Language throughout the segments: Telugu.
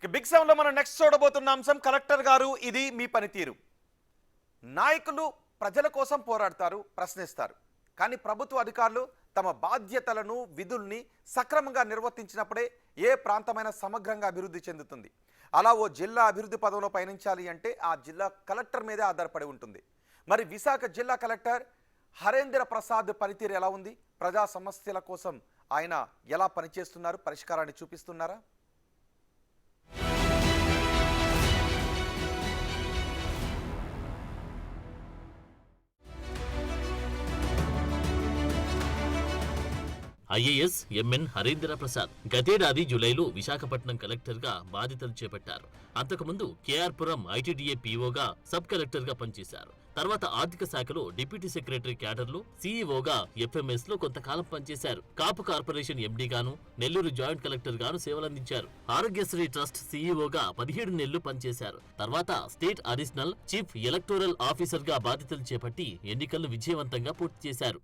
బిగ్ సెవెన్ లో మనం నెక్స్ట్ చూడబోతున్న అంశం కలెక్టర్ గారు ఇది మీ పనితీరు. నాయకులు ప్రజల కోసం పోరాడతారు, ప్రశ్నిస్తారు. కానీ ప్రభుత్వ అధికారులు తమ బాధ్యతలను విధుల్ని సక్రమంగా నిర్వర్తించినప్పుడే ఏ ప్రాంతమైన సమగ్రంగా అభివృద్ధి చెందుతుంది. అలా ఓ జిల్లా అభివృద్ధి పదంలో పయనించాలి అంటే ఆ జిల్లా కలెక్టర్ మీదే ఆధారపడి ఉంటుంది. మరి విశాఖ జిల్లా కలెక్టర్ హరేంద్ర ప్రసాద్ పనితీరు ఎలా ఉంది? ప్రజా సమస్యల కోసం ఆయన ఎలా పనిచేస్తున్నారు? పరిష్కారాన్ని చూపిస్తున్నారా? ఐఏఎస్ ఎంఎన్ హరేంద్ర ప్రసాద్ గతేడాది జూలైలో విశాఖపట్నం కలెక్టర్గా బాధ్యతలు చేపట్టారు. అంతకుముందు కేఆర్పురం ఐటీడీఏ పీఓగా సబ్ కలెక్టర్గా పనిచేశారు. తర్వాత ఆర్థిక శాఖలో డిప్యూటీ సెక్రటరీ క్యాడర్లో సీఈఓగా ఎఫ్ఎంఎస్ లో కొంతకాలం పనిచేశారు. కాపు కార్పొరేషన్ ఎండీగాను, నెల్లూరు జాయింట్ కలెక్టర్ గాను సేవలందించారు. ఆరోగ్యశ్రీ ట్రస్ట్ సీఈఓగా 17 నెలలు పనిచేశారు. తర్వాత state additional chief electoral officer గా బాధ్యతలు చేపట్టి ఎన్నికలను విజయవంతంగా పూర్తి చేశారు.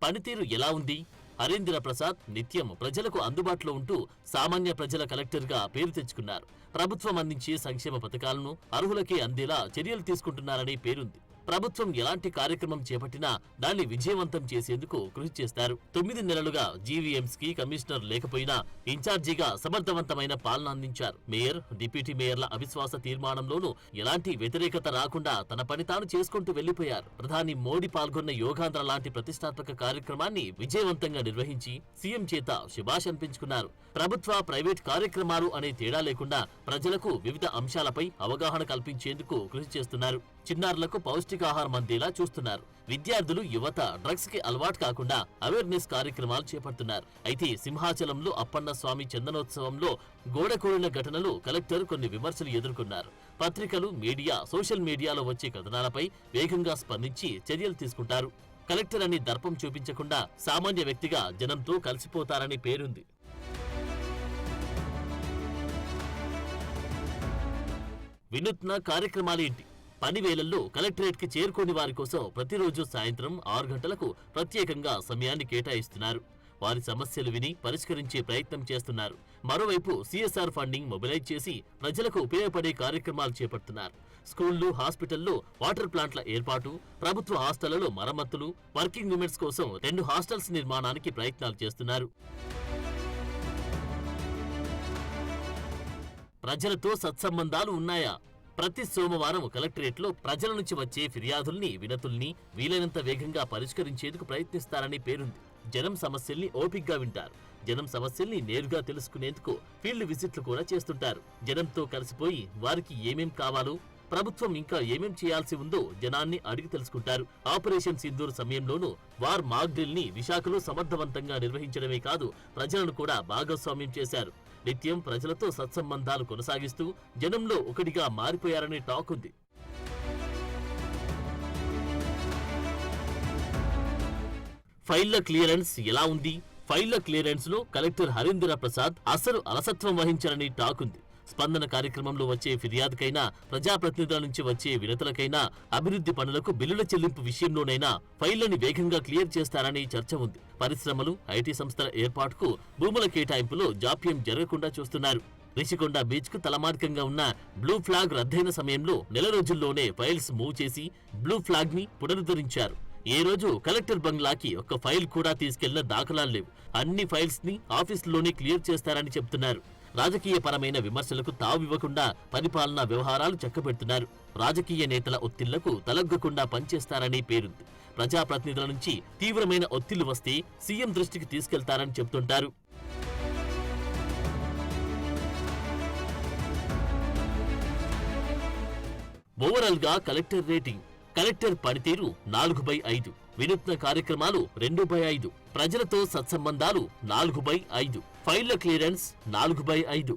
పనితీరు ఎలా ఉంది? హరేంద్ర ప్రసాద్ నిత్యం ప్రజలకు అందుబాటులో ఉంటూ సామాన్య ప్రజల కలెక్టర్గా పేరు తెచ్చుకున్నారు. ప్రభుత్వం అందించే సంక్షేమ పథకాలను అర్హులకే అందేలా చర్యలు తీసుకుంటున్నారనే పేరుంది. ప్రభుత్వం ఎలాంటి కార్యక్రమం చేపట్టినా దాన్ని విజయవంతం చేసేందుకు కృషి చేస్తారు. 9 నెలలుగా జీవీఎంస్ కి కమిషనర్ లేకపోయినా ఇన్ఛార్జిగా సమర్థవంతమైన పాలన అందించారు. మేయర్, డిప్యూటీ మేయర్ల అవిశ్వాస తీర్మానంలోనూ ఎలాంటి వ్యతిరేకత రాకుండా తన పని తాను చేసుకుంటూ వెళ్లిపోయారు. ప్రధాని మోడీ పాల్గొన్న యోగాంధ్ర లాంటి ప్రతిష్టాత్మక కార్యక్రమాన్ని విజయవంతంగా నిర్వహించి సీఎం చేత శుభాష్ అనిపించుకున్నారు. ప్రభుత్వ, ప్రైవేట్ కార్యక్రమాలు అనే తేడా లేకుండా ప్రజలకు వివిధ అంశాలపై అవగాహన కల్పించేందుకు కృషి చేస్తున్నారు. చిన్నారులకు పౌష్టికాహారం అందేలా చూస్తున్నారు. విద్యార్థులు, యువత డ్రగ్స్ కి అలవాటు కాకుండా అవేర్నెస్ కార్యక్రమాలు చేపడుతున్నారు. అయితే సింహాచలంలో అప్పన్న స్వామి చందనోత్సవంలో గోడకూలిన ఘటనలు కలెక్టర్ కొన్ని విమర్శలు ఎదుర్కొన్నారు. పత్రికలు, మీడియా, సోషల్ మీడియాలో వచ్చే కథనాలపై వేగంగా స్పందించి చర్యలు తీసుకుంటారు. కలెక్టర్ అని దర్పం చూపించకుండా సామాన్య వ్యక్తిగా జనంతో కలిసిపోతారని పేరుంది. వినూత్న కార్యక్రమాలేంటి? పని వేళల్లో కలెక్టరేట్ కి చేరుకోని వారి కోసం ప్రతిరోజు సాయంత్రం 6 గంటలకు ప్రత్యేకంగా సమయాన్ని కేటాయిస్తున్నారు. వారి సమస్యలు విని పరిష్కరించే ప్రయత్నం చేస్తున్నారు. మరోవైపు సిఎస్ఆర్ ఫండింగ్ మొబిలైజ్ చేసి ప్రజలకు ఉపయోగపడే కార్యక్రమాలు చేపడుతున్నారు. స్కూళ్లు, హాస్పిటల్లో వాటర్ ప్లాంట్ల ఏర్పాటు, ప్రభుత్వ హాస్టళ్లలో మరమ్మతులు, వర్కింగ్ విమెన్స్ కోసం 2 హాస్టల్స్ నిర్మాణానికి ప్రయత్నాలు చేస్తున్నారు. ప్రజలతో సత్సంబంధాలు ఉన్నాయా? ప్రతి సోమవారం కలెక్టరేట్లో ప్రజల నుంచి వచ్చే ఫిర్యాదుల్ని, వినతుల్ని వీలైనంత వేగంగా పరిష్కరించేందుకు ప్రయత్నిస్తారని పేరుంది. జనం సమస్యల్ని ఓపిగ్గా వింటారు. జనం సమస్యల్ని నేరుగా తెలుసుకునేందుకు ఫీల్డ్ విజిట్లు కూడా చేస్తుంటారు. జనంతో కలిసిపోయి వారికి ఏమేం కావాలో, ప్రభుత్వం ఇంకా ఏమేం చేయాల్సి ఉందో జనాన్ని అడిగి తెలుసుకుంటారు. ఆపరేషన్ సింధూర్ సమయంలోనూ వార్ మాక్ డ్రిల్ ని విశాఖలో సమర్థవంతంగా నిర్వహించడమే కాదు, ప్రజలను కూడా భాగస్వామ్యం చేశారు. నిత్యం ప్రజలతో సత్సంబంధాలు కొనసాగిస్తూ జనంలో ఒకటిగా మారిపోయారనే టాక్ ఉంది. ఫైళ్ల క్లియరెన్స్ ఎలా ఉంది? ఫైళ్ల క్లియరెన్స్ లో కలెక్టర్ హరేంద్ర ప్రసాద్ అసలు అలసత్వం వహించారని టాక్ ఉంది. స్పందన కార్యక్రమంలో వచ్చే ఫిర్యాదుకైనా, ప్రజాప్రతినిధుల నుంచి వచ్చే వినతులకైనా, అభివృద్ధి పనులకు బిల్లుల చెల్లింపు విషయంలోనైనా ఫైళ్లని వేగంగా క్లియర్ చేస్తారని చర్చ ఉంది. పరిశ్రమలు, ఐటీ సంస్థల ఏర్పాటుకు భూముల కేటాయింపులో జాప్యం జరగకుండా చూస్తున్నారు. రిషికొండ బీచ్ కు తలమార్గంగా ఉన్న బ్లూ ఫ్లాగ్ రద్దయిన సమయంలో నెల రోజుల్లోనే ఫైల్స్ మూవ్ చేసి బ్లూ ఫ్లాగ్ ని పునరుద్ధరించారు. ఏ రోజు కలెక్టర్ బంగ్లాకి ఒక్క ఫైల్ కూడా తీసుకెళ్లిన దాఖలాలు లేవు. అన్ని ఫైల్స్ ని ఆఫీసులోనే క్లియర్ చేస్తారని చెబుతున్నారు. రాజకీయపరమైన విమర్శలకు తావివ్వకుండా పరిపాలనా వ్యవహారాలు చక్కబెడుతున్నారు. రాజకీయ నేతల ఒత్తిళ్లకు తలగ్గకుండా పనిచేస్తారని పేరుంది. ప్రజాప్రతినిధుల నుంచి తీవ్రమైన ఒత్తిళ్లు వస్తే సీఎం దృష్టికి తీసుకెళ్తారని చెబుతుంటారు. ఓవరాల్ గా కలెక్టర్ రేటింగ్: కలెక్టర్ పనితీరు 4/5, వినూత్న కార్యక్రమాలు 2/5, ప్రజలతో సత్సంబంధాలు 4/5, ఫైళ్ల క్లియరెన్స్ 4/5.